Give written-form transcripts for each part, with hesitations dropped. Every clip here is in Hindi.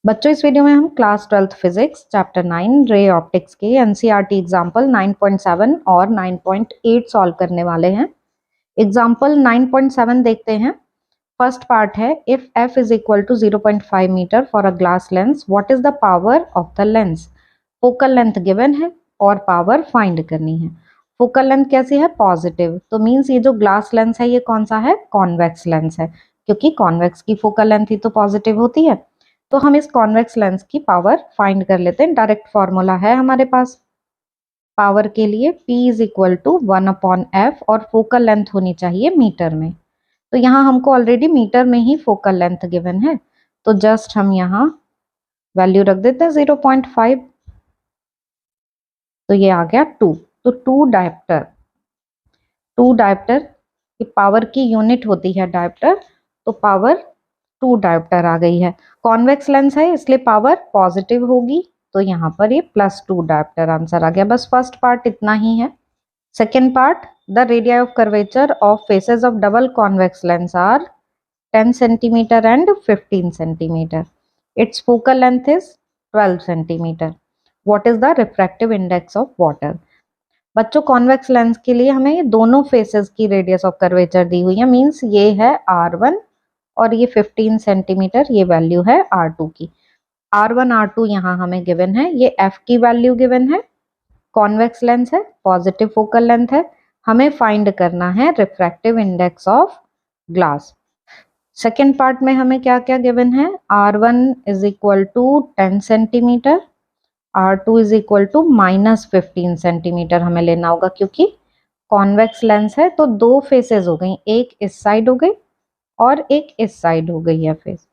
बच्चों, इस वीडियो में हम class 12th physics chapter 9 ray optics के एनसीईआरटी एग्जाम्पल 9.7 और 9.8 सॉल्व करने वाले हैं। एग्जाम्पल 9.7 देखते हैं। फर्स्ट पार्ट है, if f is equal to 0.5 metre for a glass lens, what is the power of the lens. Focal length given है और पावर फाइंड करनी है। फोकल लेंथ कैसी है? पॉजिटिव, तो मीन्स ये जो ग्लास लेंस है ये कौन सा है? कॉन्वेक्स लेंस है, क्योंकि कॉन्वेक्स की फोकल लेंथ ही तो पॉजिटिव होती है। तो हम इस कॉन्वेक्स लेंस की पावर फाइंड कर लेते हैं। डायरेक्ट फॉर्मूला है हमारे पास पावर के लिए, P is equal to 1/f और फोकल लेंथ होनी चाहिए मीटर में। तो यहाँ हमको ऑलरेडी मीटर में ही फोकल लेंथ गिवन है, तो जस्ट हम यहाँ वैल्यू रख देते हैं 0.5। तो ये आ गया 2। तो 2 डायप्टर की पावर की यूनिट होती है डायप्टर, तो पावर 2 डायप्टर आ गई है। कॉन्वेक्स लेंस है इसलिए पावर पॉजिटिव होगी, तो यहाँ पर ये +2 डायप्टर आंसर आ गया। बस फर्स्ट पार्ट इतना ही है। Second part, the radii of curvature of faces of double convex lens are 10 centimetre and 15 centimetre. Its focal length is 12 centimetre. What is the refractive index of water. बच्चों, कॉन्वेक्स लेंस के लिए हमें ये दोनों फेसेस की रेडियस ऑफ कर्वेचर दी हुई है, मीन्स ये है R1 और ये 15 सेंटीमीटर, ये वैल्यू है R2 की। R1 R2 यहाँ हमें गिवन है, ये F की वैल्यू गिवन है। कॉन्वेक्स लेंस है, पॉजिटिव फोकल लेंथ है, हमें फाइंड करना है refractive index of glass. Second part में हमें क्या क्या गिवन है? R1 is equal to 10 centimetre, R2 is equal to -15 centimetre हमें लेना होगा, क्योंकि कॉन्वेक्स लेंस है तो दो फेसेस हो गई, एक इस साइड हो गई और एक इस साइड हो गई है फेस।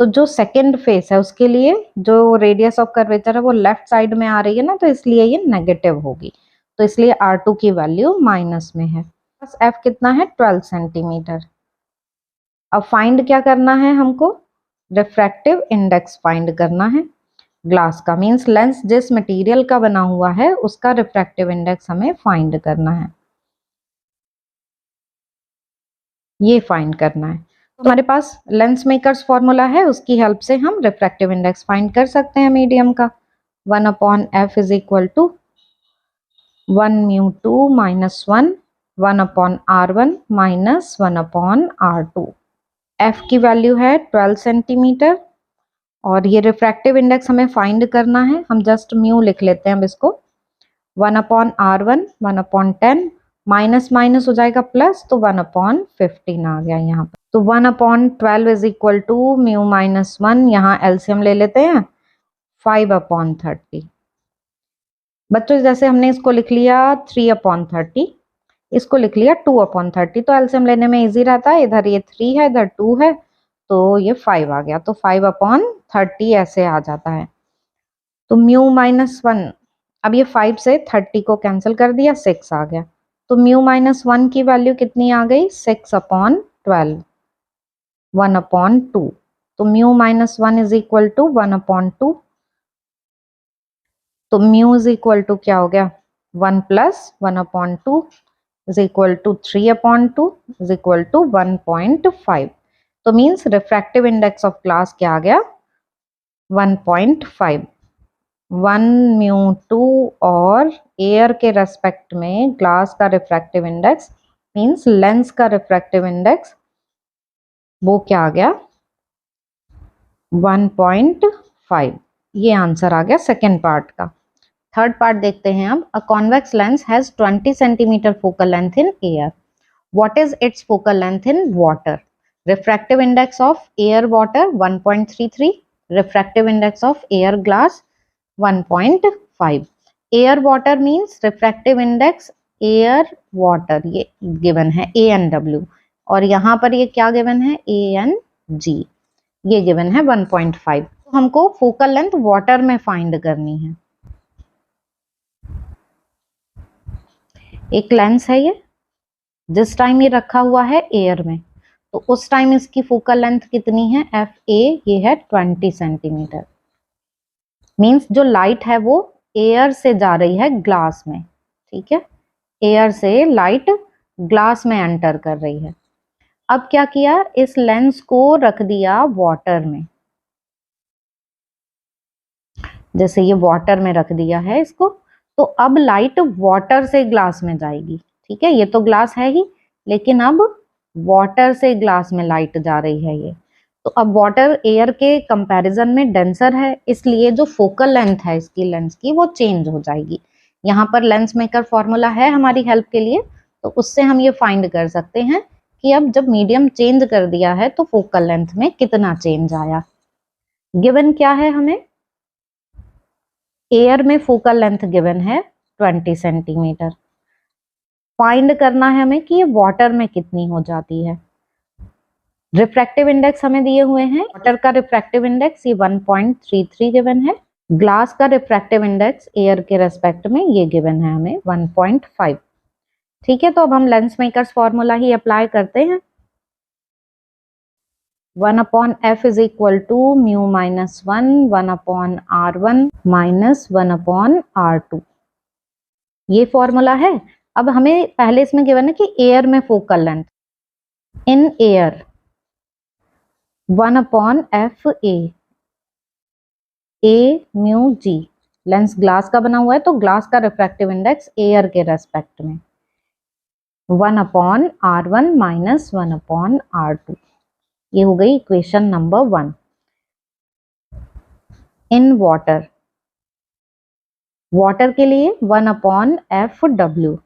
तो जो सेकंड फेस है उसके लिए जो रेडियस ऑफ कर्वेचर है वो लेफ्ट साइड में आ रही है ना, तो इसलिए ये नेगेटिव होगी, तो इसलिए R2 की वैल्यू माइनस में है। बस F कितना है? 12 सेंटीमीटर। अब फाइंड क्या करना है हमको? रिफ्रैक्टिव इंडेक्स फाइंड करना है ग्लास का, मीन्स लेंस जिस मटेरियल का बना हुआ है उसका रिफ्रैक्टिव इंडेक्स हमें फाइंड करना है, ये फाइंड करना है। तो हमारे पास लेंस मेकर्स फॉर्मूला है, उसकी हेल्प से हम रिफ्रैक्टिव इंडेक्स फाइंड कर सकते हैं मीडियम का। 1/f is equal to 1μ2 -1 1/r1 -1/r2। f की वैल्यू है 12 सेंटीमीटर और ये रिफ्रैक्टिव इंडेक्स हमें फाइंड करना है। हम जस्ट म्यू लिख लेते हैं अब इसको। 1/r1 1/10, माइनस माइनस हो जाएगा प्लस, तो 1/15 आ गया यहाँ पर। तो 1/12 इज इक्वल टू म्यू -1, यहाँ एलसीएम ले लेते हैं 5/30। बच्चों, जैसे हमने इसको लिख लिया 3/30, इसको लिख लिया 2/30, तो एलसीएम लेने में इजी रहता है। इधर ये 3 है, इधर 2 है, तो ये 5 आ गया, तो 5/30 ऐसे आ जाता है। तो म्यू -1, अब ये 5 से 30 को कैंसिल कर दिया, 6 आ गया, तो म्यू -1 की वैल्यू कितनी आ गई? 6/12, 1/2। तो म्यू -1 इज इक्वल टू 1/2, तो म्यू इज इक्वल टू क्या हो गया? 1 + 1/2 is equal to 3/2 is equal to 1.5। तो means refractive index of glass क्या आ गया? 1.5। 1μ2 और एयर के रेस्पेक्ट में ग्लास का रिफ्रैक्टिव इंडेक्स, मीन्स लेंस का रिफ्रैक्टिव इंडेक्स, वो क्या आ गया? 1.5। ये आंसर आ गया सेकेंड पार्ट का। थर्ड पार्ट देखते हैं अब। A convex lens has 20 centimetre focal length in air. What is it's focal length in water. Refractive index of air water 1.33, refractive index of air glass 1.5। Air water means refractive index air water, ये गिवन है ANW, और यहाँ पर ये क्या गिवन है? ANG, ये गिवन है 1.5। तो हमको फोकल लेंथ वाटर में फाइंड करनी है। एक लेंस है ये, जिस टाइम ये रखा हुआ है एयर में, तो उस टाइम इसकी फोकल लेंथ कितनी है? FA, ये है 20 सेंटीमीटर। मीन्स जो लाइट है वो एयर से जा रही है ग्लास में, ठीक है, एयर से लाइट ग्लास में एंटर कर रही है। अब क्या किया? इस लेंस को रख दिया वाटर में, जैसे ये वाटर में रख दिया है इसको, तो अब लाइट वाटर से ग्लास में जाएगी। ठीक है, ये तो ग्लास है ही, लेकिन अब वाटर से ग्लास में लाइट जा रही है ये। तो अब वाटर एयर के कंपैरिजन में डेंसर है, इसलिए जो फोकल लेंथ है इसकी लेंस की वो चेंज हो जाएगी। यहाँ पर लेंस मेकर फॉर्मूला है हमारी हेल्प के लिए, तो उससे हम ये फाइंड कर सकते हैं कि अब जब मीडियम चेंज कर दिया है तो फोकल लेंथ में कितना चेंज आया। गिवन क्या है हमें, एयर में फोकल लेंथ गिवन है 20 सेंटीमीटर। फाइंड करना है हमें कि ये वाटर में कितनी हो जाती है। रिफ्रैक्टिव इंडेक्स हमें दिए हुए हैं, वाटर का रिफ्रैक्टिव इंडेक्स ये 1.33 गिवन है, ग्लास का रिफ्रैक्टिव इंडेक्स एयर के रेस्पेक्ट में ये गिवन है हमें 1.5। ठीक है, तो अब हम लेंस मेकर्स फॉर्मूला ही अप्लाई करते हैं। 1/f is equal to mu minus 1 1/r1 minus 1/r2, ये फॉर्मूला है। अब हमें पहले इसमें गिवन है कि एयर में focal length, in air 1/f a mu g, lens glass का बना हुआ है तो ग्लास का रिफ्रैक्टिव इंडेक्स एयर के रेस्पेक्ट में 1/r1 माइनस 1/r2, ये हो गई equation number 1। In water, water के लिए 1/f(w).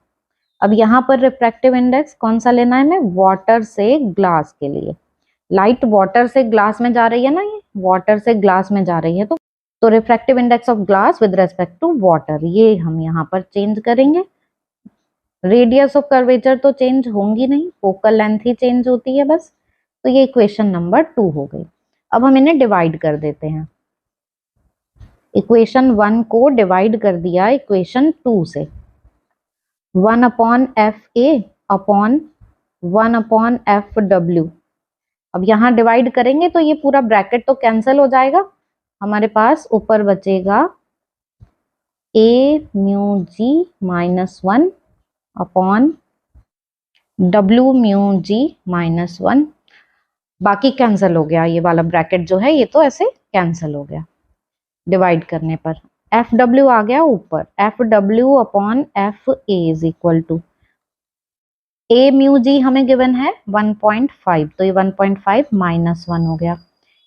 अब यहाँ पर रिफ्रैक्टिव इंडेक्स कौन सा लेना है हमें, वाटर से ग्लास के लिए। लाइट वाटर से ग्लास में जा रही है ना, ये वाटर से ग्लास में जा रही है, तो refractive index of glass with respect to water, ये हम यहाँ पर चेंज करेंगे। रेडियस ऑफ कर्वेचर तो चेंज होंगी नहीं, फोकल लेंथ ही चेंज होती है बस। तो ये इक्वेशन नंबर 2 हो गई। अब हम इन्हें डिवाइड कर देते हैं। इक्वेशन 1 को डिवाइड कर दिया इक्वेशन 2 से, 1/fa अपॉन 1/f(w). अब यहाँ डिवाइड करेंगे तो ये पूरा ब्रैकेट तो कैंसिल हो जाएगा, हमारे पास ऊपर बचेगा a mu g minus 1 upon w mu g minus 1, बाकी कैंसिल हो गया, ये वाला ब्रैकेट जो है ये तो ऐसे कैंसिल हो गया डिवाइड करने पर। FW आ गया ऊपर, FW upon FA is equal to a mu g हमें गिवन है 1.5, तो ये 1.5 माइनस 1 हो गया।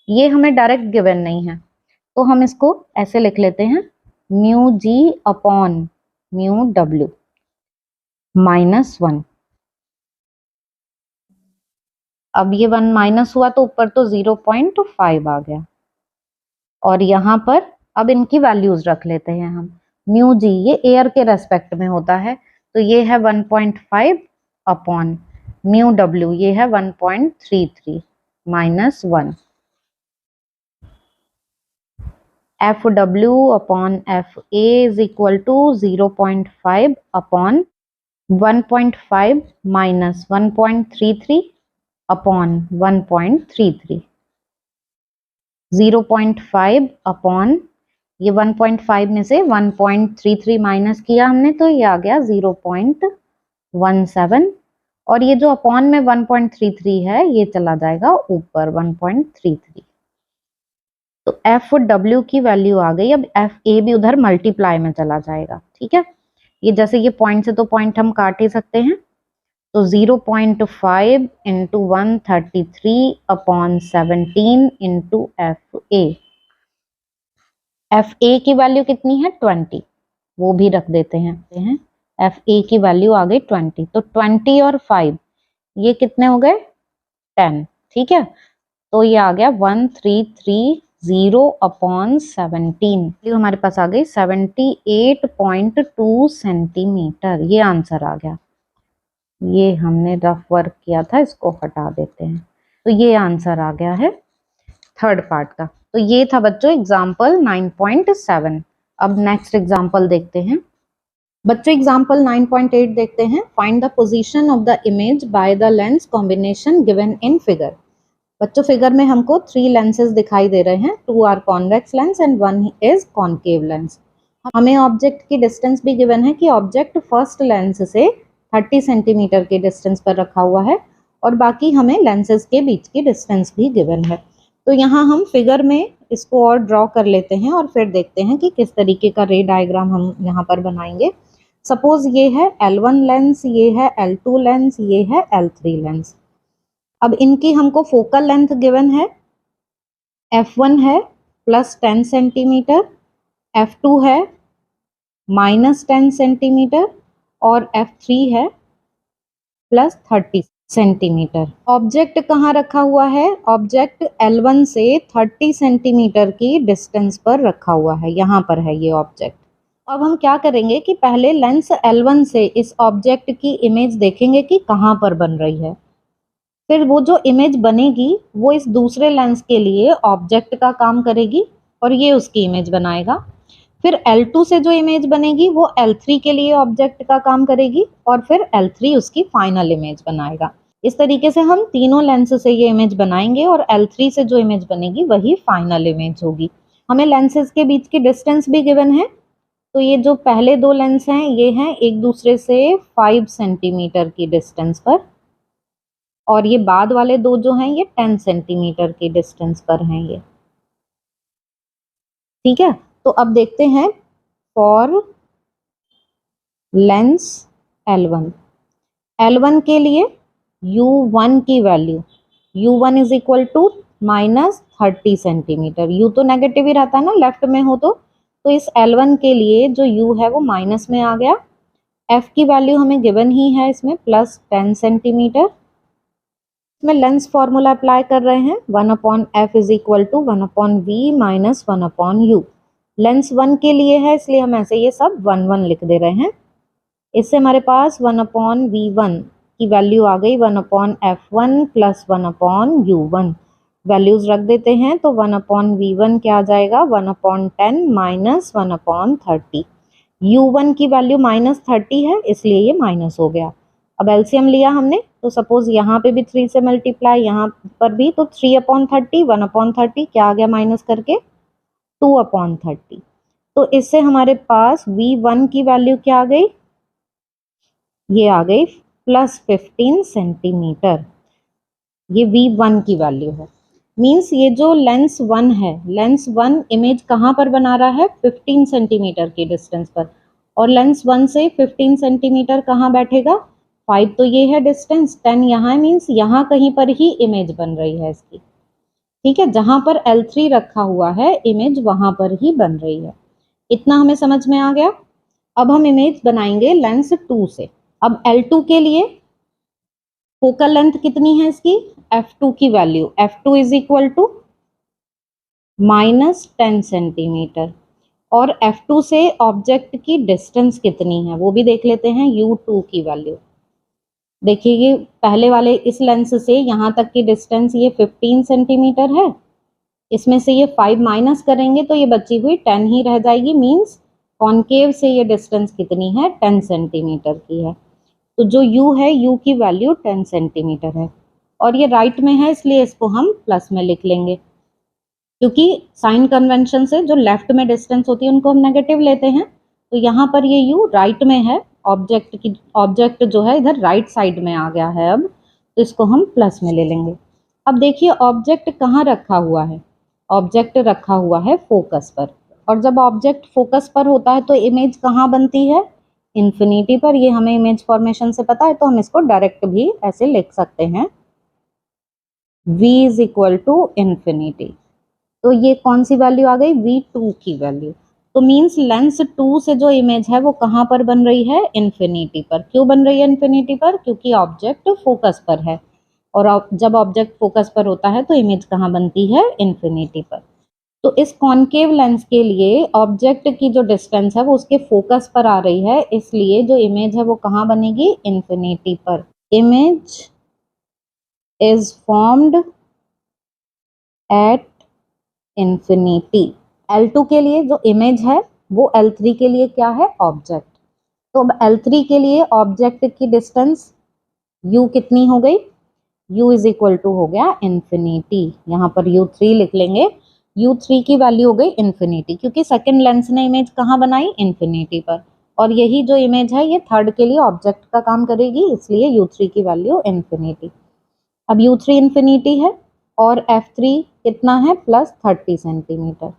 ये हमें डायरेक्ट गिवन नहीं है, तो हम इसको ऐसे लिख लेते हैं mu G upon mu W minus 1। अब ये 1 माइनस हुआ तो ऊपर तो 0.5 आ गया, और यहाँ पर अब इनकी वैल्यूज रख लेते हैं हम। म्यू जी ये एयर के रेस्पेक्ट में होता है, तो ये है 1.5 अपॉन म्यू W, ये है 1.33 minus 1। FW upon FA is equal to 0.5 upon 1.5 minus 1.33 upon 1.33, 0.5 upon ये 1.5 में से 1.33 माइनस किया हमने तो ये आ गया 0.17, और ये जो अपॉन में 1.33 है ये चला जाएगा ऊपर 1.33, तो FW की वैल्यू आ गई। अब FA भी उधर मल्टीप्लाई में चला जाएगा। ठीक है, ये जैसे ये पॉइंट से तो पॉइंट हम काट ही सकते हैं, तो 0.5 into 133 upon 17 into FA। FA की वैल्यू कितनी है 20, वो भी रख देते हैं। FA की वैल्यू आ गई 20, तो 20 और 5 ये कितने हो गए 10। ठीक है, तो ये आ गया 1330 अपॉन 17, हमारे पास आ गई 78.2 सेंटीमीटर, ये आंसर आ गया। ये हमने रफ वर्क किया था, इसको हटा देते हैं, तो ये आंसर आ गया है थर्ड पार्ट का। तो ये था बच्चों एग्जाम्पल 9.7। अब नेक्स्ट एग्जाम्पल देखते हैं बच्चों, एग्जाम्पल 9.8 देखते हैं। Find the position of the image by the lens combination given in figure. बच्चों फिगर में हमको 3 लेंसेज दिखाई दे रहे हैं, 2 are convex lens and 1 is concave lens. हमें ऑब्जेक्ट की डिस्टेंस भी गिवन है कि ऑब्जेक्ट फर्स्ट लेंस से 30 सेंटीमीटर के डिस्टेंस पर रखा हुआ है, और बाकी हमें लेंसेज के बीच की डिस्टेंस भी गिवन है। तो यहाँ हम फिगर में इसको और ड्रॉ कर लेते हैं और फिर देखते हैं कि किस तरीके का रे डायग्राम हम यहाँ पर बनाएंगे। सपोज ये है L1 लेंस, ये है L2 लेंस, ये है L3 लेंस। अब इनकी हमको फोकल लेंथ गिवन है, F1 है +10 सेंटीमीटर, F2 है -10 सेंटीमीटर और F3 है +30 सेंटीमीटर। ऑब्जेक्ट कहाँ रखा हुआ है? ऑब्जेक्ट L1 से 30 सेंटीमीटर की डिस्टेंस पर रखा हुआ है, यहाँ पर है ये ऑब्जेक्ट। अब हम क्या करेंगे कि पहले लेंस L1 से इस ऑब्जेक्ट की इमेज देखेंगे कि कहाँ पर बन रही है। फिर वो जो इमेज बनेगी वो इस दूसरे लेंस के लिए ऑब्जेक्ट का काम करेगी और ये उसकी इमेज बनाएगा। फिर L2 से जो इमेज बनेगी वो L3 के लिए ऑब्जेक्ट का काम करेगी और फिर L3 उसकी फाइनल इमेज बनाएगा। इस तरीके से हम तीनों लेंस से ये इमेज बनाएंगे और L3 से जो इमेज बनेगी वही फाइनल इमेज होगी। हमें लेंसेज के बीच की डिस्टेंस भी गिवन है, तो ये जो पहले दो लेंस हैं ये हैं एक दूसरे से 5 सेंटीमीटर की डिस्टेंस पर और ये बाद वाले दो जो हैं ये 10 सेंटीमीटर की डिस्टेंस पर हैं ये। ठीक है, तो अब देखते हैं फॉर लेंस L1 के लिए U1 की वैल्यू, U1 is equal to -30 centimetre. U तो नेगेटिव ही रहता है ना लेफ्ट में हो तो इस L1 के लिए जो U है वो माइनस में आ गया। F की वैल्यू हमें गिवन ही है इसमें +10 सेंटीमीटर। इसमें लेंस फॉर्मूला अप्लाई कर रहे हैं, 1/f is equal to 1/v minus 1/u। Lens 1 के लिए है इसलिए हम ऐसे ये सब 1 लिख दे रहे हैं। इससे हमारे पास 1/v1 की वैल्यू आ गई 1/f1 + 1/u1। वैल्यूज रख देते हैं तो 1/v1 क्या आ जाएगा 1/10 माइनस 1/30। u1 की वैल्यू -30 है इसलिए ये माइनस हो गया। अब एलसीएम लिया हमने तो सपोज यहाँ पे भी 3 से मल्टीप्लाई, यहाँ पर भी, तो 3/30 1/30 क्या आ गया माइनस करके 2/30। तो इससे हमारे पास V1 की वैल्यू क्या आ गई, ये आ गई +15 सेंटीमीटर। ये V1 की वैल्यू है। मीन्स ये जो लेंस 1 है, लेंस 1 इमेज कहाँ पर बना रहा है 15 सेंटीमीटर की डिस्टेंस पर, और लेंस 1 से 15 सेंटीमीटर कहाँ बैठेगा 5 तो ये है डिस्टेंस, 10 यहाँ है, मीन्स यहाँ कहीं पर ही इमेज बन रही है इसकी। ठीक है, जहां पर L3 रखा हुआ है इमेज वहां पर ही बन रही है। इतना हमें समझ में आ गया। अब हम इमेज बनाएंगे लेंस 2 से। अब L2 के लिए फोकल लेंथ कितनी है इसकी, F2 की वैल्यू, F2 is equal to -10 centimetre, और F2 से ऑब्जेक्ट की डिस्टेंस कितनी है वो भी देख लेते हैं, U2 की वैल्यू। देखिए ये पहले वाले इस लेंस से यहाँ तक की डिस्टेंस ये 15 सेंटीमीटर है, इसमें से ये 5 माइनस करेंगे तो ये बची हुई 10 ही रह जाएगी। मीन्स कॉन्केव से ये डिस्टेंस कितनी है 10 सेंटीमीटर की है। तो जो U है U की वैल्यू 10 सेंटीमीटर है और ये राइट में है इसलिए इसको हम प्लस में लिख लेंगे, क्योंकि साइन कन्वेंशन से जो लेफ्ट में डिस्टेंस होती है उनको हम नेगेटिव लेते हैं। तो यहाँ पर ये U राइट में है, ऑब्जेक्ट जो है इधर राइट साइड में आ गया है, अब तो इसको हम प्लस में ले लेंगे। अब देखिए ऑब्जेक्ट कहाँ रखा हुआ है, ऑब्जेक्ट रखा हुआ है फोकस पर, और जब ऑब्जेक्ट फोकस पर होता है तो इमेज कहाँ बनती है इन्फिनिटी पर। ये हमें इमेज फॉर्मेशन से पता है तो हम इसको डायरेक्ट भी ऐसे लिख सकते हैं, V is equal to infinity. तो ये कौन सी वैल्यू आ गई V2 की वैल्यू। तो मीन्स लेंस 2 से जो इमेज है वो कहाँ पर बन रही है इन्फिनिटी पर। क्यों बन रही है इन्फिनिटी पर, क्योंकि ऑब्जेक्ट फोकस पर है, और जब ऑब्जेक्ट फोकस पर होता है तो इमेज कहाँ बनती है इन्फिनिटी पर। तो इस कॉन्केव लेंस के लिए ऑब्जेक्ट की जो डिस्टेंस है वो उसके फोकस पर आ रही है, इसलिए जो इमेज है वो कहाँ बनेगी इन्फिनिटी पर। Image is formed at infinity. L2 के लिए जो इमेज है वो L3 के लिए क्या है ऑब्जेक्ट। तो अब L3 के लिए ऑब्जेक्ट की डिस्टेंस U कितनी हो गई, U इज इक्वल टू हो गया इन्फिनिटी। यहाँ पर U3 लिख लेंगे, U3 की वैल्यू हो गई इन्फिनिटी, क्योंकि सेकंड लेंस ने इमेज कहाँ बनाई इन्फिनिटी पर, और यही जो इमेज है ये थर्ड के लिए ऑब्जेक्ट का काम करेगी, इसलिए U3 की वैल्यू इन्फिनिटी। अब U3 इन्फिनिटी है और F3 कितना है प्लस 30 सेंटीमीटर।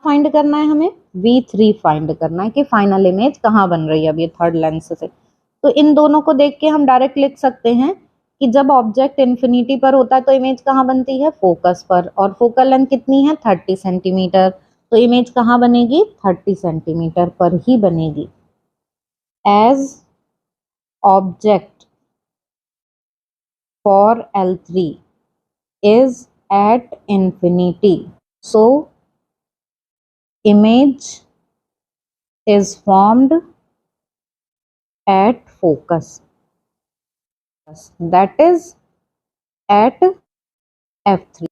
फाइंड करना है हमें V3 फाइंड करना है कि फाइनल इमेज कहाँ बन रही है अब ये थर्ड लेंस से। तो इन दोनों को देख के हम डायरेक्ट लिख सकते हैं कि जब ऑब्जेक्ट इन्फिनिटी पर होता है तो इमेज कहाँ बनती है फोकस पर, और फोकल लेंथ कितनी है 30 सेंटीमीटर, तो इमेज कहाँ बनेगी 30 सेंटीमीटर पर ही बनेगी। As object for L3 is at infinity, so image is formed at focus, that is at f3।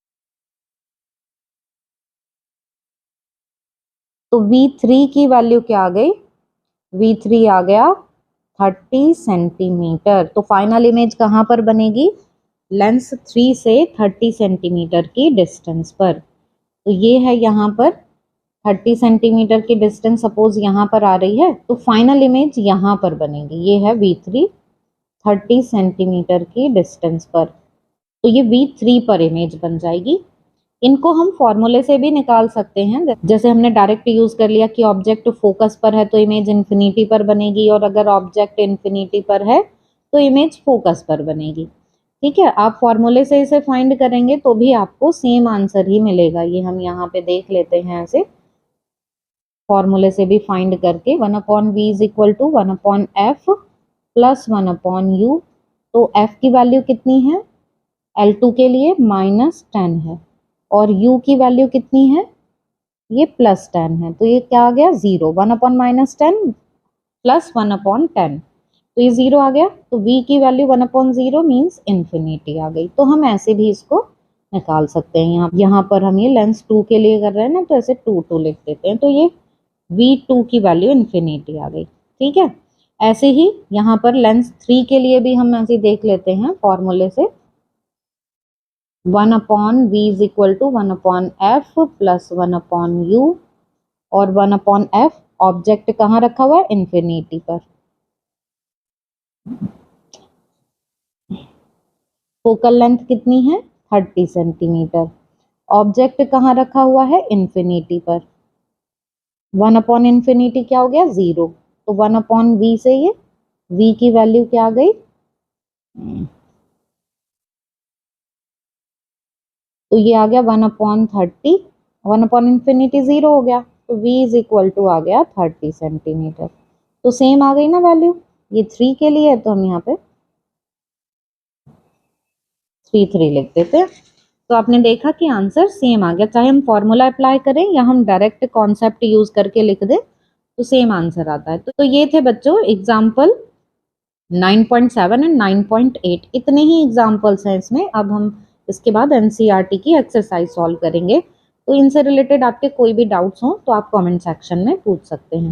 तो V3 की वैल्यू क्या आ गई, V3 आ गया 30 सेंटीमीटर। तो फाइनल इमेज कहाँ पर बनेगी, लेंस 3 से 30 सेंटीमीटर की डिस्टेंस पर। तो ये है यहाँ पर 30 सेंटीमीटर की डिस्टेंस सपोज यहाँ पर आ रही है, तो फाइनल इमेज यहाँ पर बनेगी। ये है V3 30 सेंटीमीटर की डिस्टेंस पर, तो ये V3 पर इमेज बन जाएगी। इनको हम फॉर्मूले से भी निकाल सकते हैं, जैसे हमने डायरेक्ट यूज कर लिया कि ऑब्जेक्ट फोकस पर है तो इमेज इन्फिनिटी पर बनेगी, और अगर ऑब्जेक्ट इन्फिनिटी पर है तो इमेज फोकस पर बनेगी। ठीक है, आप फॉर्मूले से इसे फाइंड करेंगे तो भी आपको सेम आंसर ही मिलेगा। ये हम यहाँ पे देख लेते हैं ऐसे फॉर्मूले से भी फाइंड करके, 1/v is equal to 1/f plus 1/u। तो f की वैल्यू कितनी है L2 के लिए -10 है, और u की वैल्यू कितनी है, ये +10 है, तो ये क्या आ गया 0। 1/-10 प्लस 1/10, तो ये 0 आ गया। तो v की वैल्यू 1/0 मीन्स इन्फिनिटी आ गई। तो हम ऐसे भी इसको निकाल सकते हैं। यहाँ पर हम ये लेंस 2 के लिए कर रहे हैं ना, तो ऐसे 2 लिख देते हैं, तो ये V2 की वैल्यू इन्फिनिटी आ गई। ठीक है, ऐसे ही यहाँ पर लेंस 3 के लिए भी हम ऐसे देख लेते हैं फॉर्मूले से, 1/v is equal to 1/f plus 1/u, और 1/f ऑब्जेक्ट कहाँ रखा हुआ है इन्फिनिटी पर। फोकल लेंथ कितनी है 30 सेंटीमीटर, ऑब्जेक्ट कहाँ रखा हुआ है इन्फिनिटी पर। 1/∞ क्या हो गया 0, तो 1/v से ये v की वैल्यू क्या आ गई, तो ये आ गया 1/30, 1/∞ 0 हो गया, तो v इज इक्वल टू आ गया 30 सेंटीमीटर। तो सेम आ गई ना वैल्यू, ये 3 के लिए है तो हम यहाँ पे 3 लिख देते हैं। तो आपने देखा कि आंसर सेम आ गया, चाहे हम फॉर्मूला अप्लाई करें या हम डायरेक्ट कॉन्सेप्ट यूज करके लिख दें तो सेम आंसर आता है। तो ये थे बच्चों एग्जाम्पल 9.7 एंड 9.8, इतने ही एग्जाम्पल्स हैं इसमें। अब हम इसके बाद NCERT की एक्सरसाइज सॉल्व करेंगे। तो इनसे रिलेटेड आपके कोई भी डाउट्स हो तो आप कमेंट सेक्शन में पूछ सकते हैं।